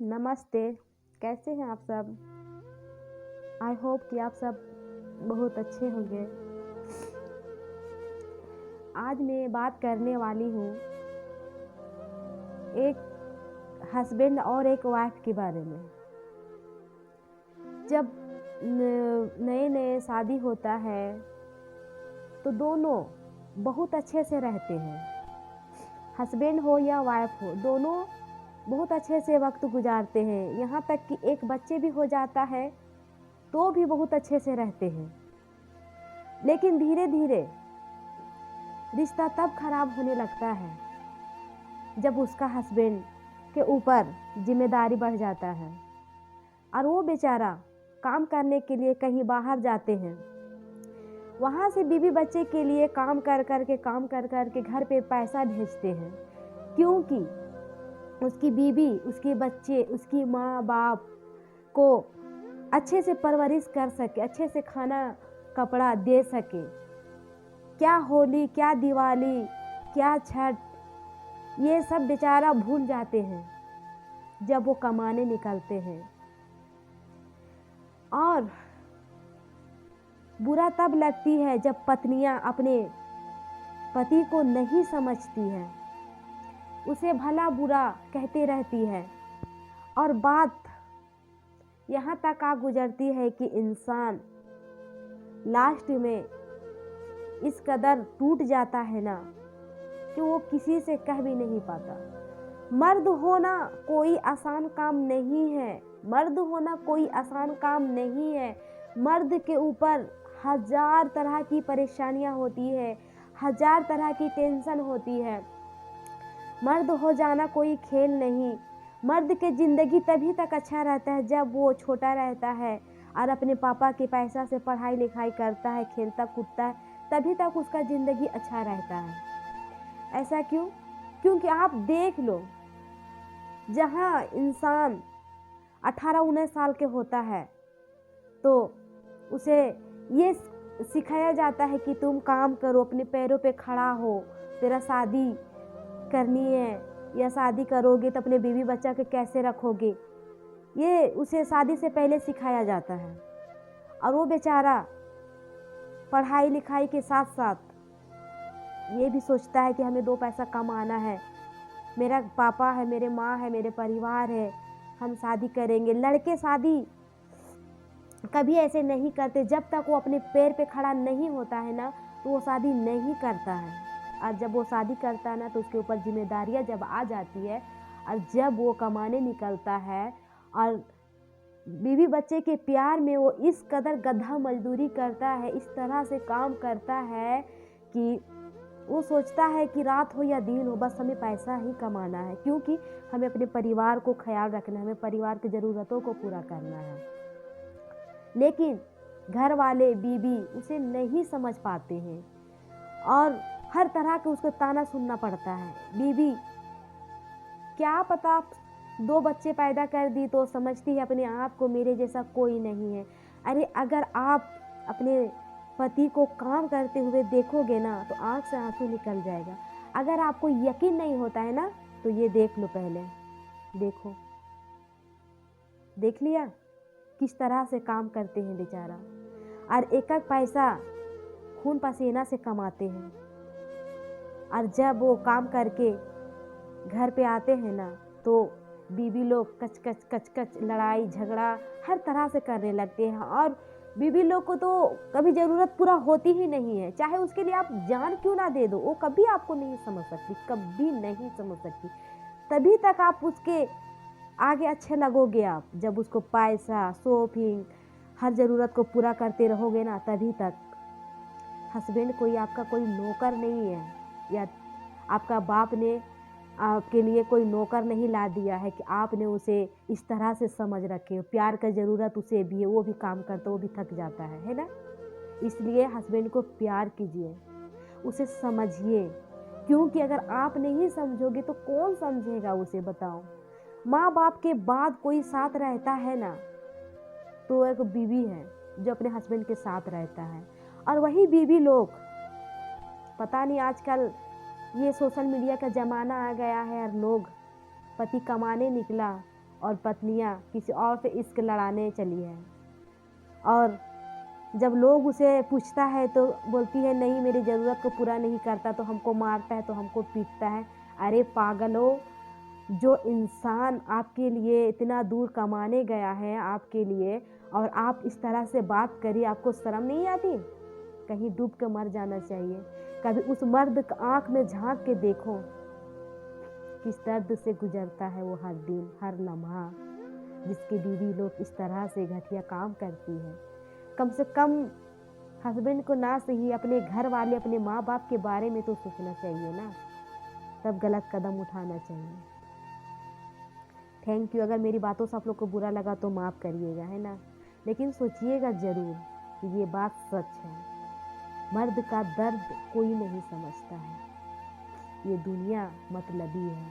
नमस्ते। कैसे हैं आप सब? आई होप कि आप सब बहुत अच्छे होंगे। आज मैं बात करने वाली हूँ एक हस्बैंड और एक वाइफ के बारे में। जब नए नए शादी होता है तो दोनों बहुत अच्छे से रहते हैं। हस्बैंड हो या वाइफ हो, दोनों बहुत अच्छे से वक्त गुजारते हैं। यहाँ तक कि एक बच्चे भी हो जाता है तो भी बहुत अच्छे से रहते हैं। लेकिन धीरे धीरे रिश्ता तब खराब होने लगता है जब उसका हस्बैंड के ऊपर जिम्मेदारी बढ़ जाता है और वो बेचारा काम करने के लिए कहीं बाहर जाते हैं। वहाँ से बीवी बच्चे के लिए काम कर कर के घर पे पैसा भेजते हैं, क्योंकि उसकी बीवी, उसके बच्चे, उसकी माँ बाप को अच्छे से परवरिश कर सके, अच्छे से खाना कपड़ा दे सके। क्या होली, क्या दिवाली, क्या छठ, ये सब बेचारा भूल जाते हैं जब वो कमाने निकलते हैं। और बुरा तब लगती है जब पत्नियां अपने पति को नहीं समझती हैं, उसे भला बुरा कहते रहती है और बात यहाँ तक आ गुजरती है कि इंसान लास्ट में इस कदर टूट जाता है ना कि वो किसी से कह भी नहीं पाता। मर्द होना कोई आसान काम नहीं है। मर्द होना कोई आसान काम नहीं है। मर्द के ऊपर हजार तरह की परेशानियां होती है, हजार तरह की टेंशन होती है। मर्द हो जाना कोई खेल नहीं। मर्द के ज़िंदगी तभी तक अच्छा रहता है जब वो छोटा रहता है और अपने पापा के पैसा से पढ़ाई लिखाई करता है, खेलता कूदता है, तभी तक उसका ज़िंदगी अच्छा रहता है। ऐसा क्यों? क्योंकि आप देख लो, जहाँ इंसान 18-19 साल के होता है तो उसे ये सिखाया जाता है कि तुम काम करो, अपने पैरों पे खड़ा हो, तेरा शादी करनी है या शादी करोगे तो अपने बीवी बच्चा के कैसे रखोगे, ये उसे शादी से पहले सिखाया जाता है। और वो बेचारा पढ़ाई लिखाई के साथ साथ ये भी सोचता है कि हमें 2 पैसा कमाना है, मेरा पापा है, मेरे माँ है, मेरे परिवार है, हम शादी करेंगे। लड़के शादी कभी ऐसे नहीं करते। जब तक वो अपने पैर पे खड़ा नहीं होता है ना तो वो शादी नहीं करता है। और जब वो शादी करता है ना तो उसके ऊपर जिम्मेदारियां जब आ जाती है और जब वो कमाने निकलता है और बीवी बच्चे के प्यार में वो इस कदर गधा मजदूरी करता है, इस तरह से काम करता है कि वो सोचता है कि रात हो या दिन हो, बस हमें पैसा ही कमाना है, क्योंकि हमें अपने परिवार को ख्याल रखना है, हमें परिवार की ज़रूरतों को पूरा करना है। लेकिन घर वाले, बीवी उसे नहीं समझ पाते हैं और हर तरह के उसको ताना सुनना पड़ता है। बीवी क्या पता 2 बच्चे पैदा कर दी तो समझती है अपने आप को मेरे जैसा कोई नहीं है। अरे अगर आप अपने पति को काम करते हुए देखोगे ना तो आँख से आंसू निकल जाएगा। अगर आपको यकीन नहीं होता है ना तो ये देख लो, पहले देखो, देख लिया किस तरह से काम करते हैं बेचारा, और एक एक पैसा खून पसीना से कमाते हैं। और जब वो काम करके घर पे आते हैं ना तो बीवी लोग कच लड़ाई झगड़ा हर तरह से करने लगते हैं। और बीवी लोग को तो कभी ज़रूरत पूरा होती ही नहीं है, चाहे उसके लिए आप जान क्यों ना दे दो, वो कभी आपको नहीं समझ सकती, कभी नहीं समझ सकती। तभी तक आप उसके आगे अच्छे लगोगे आप जब उसको पैसा, शॉपिंग, हर ज़रूरत को पूरा करते रहोगे ना, तभी तक। हस्बैंड कोई आपका कोई नौकर नहीं है, या आपका बाप ने आपके लिए कोई नौकर नहीं ला दिया है कि आपने उसे इस तरह से समझ रखे। प्यार का ज़रूरत उसे भी है, वो भी काम करता, वो भी थक जाता है ना। इसलिए हस्बैंड को प्यार कीजिए, उसे समझिए, क्योंकि अगर आप नहीं समझोगे तो कौन समझेगा उसे, बताओ। माँ बाप के बाद कोई साथ रहता है ना तो एक बीवी है जो अपने हस्बैंड के साथ रहता है। और वही बीवी लोग, पता नहीं आजकल ये सोशल मीडिया का ज़माना आ गया है और लोग, पति कमाने निकला और पत्नियां किसी और से इश्क लड़ाने चली है। और जब लोग उसे पूछता है तो बोलती है नहीं, मेरी ज़रूरत को पूरा नहीं करता तो हमको मारता है, तो हमको पीटता है। अरे पागलों, जो इंसान आपके लिए इतना दूर कमाने गया है आपके लिए, और आप इस तरह से बात करिए, आपको शर्म नहीं आती? कहीं डूब के मर जाना चाहिए। कभी उस मर्द की आँख में झांक के देखो, किस दर्द से गुजरता है वो हर दिन, हर लम्हा, जिसकी बीवी लोग इस तरह से घटिया काम करती है। कम से कम हस्बैंड को ना सही, अपने घर वाले, अपने माँ बाप के बारे में तो सोचना चाहिए ना, तब गलत कदम उठाना चाहिए। Thank you. अगर मेरी बातों से आप लोग को बुरा लगा तो माफ़ करिएगा, है ना, लेकिन सोचिएगा ज़रूर कि ये बात सच है। मर्द का दर्द कोई नहीं समझता है, ये दुनिया मतलबी है।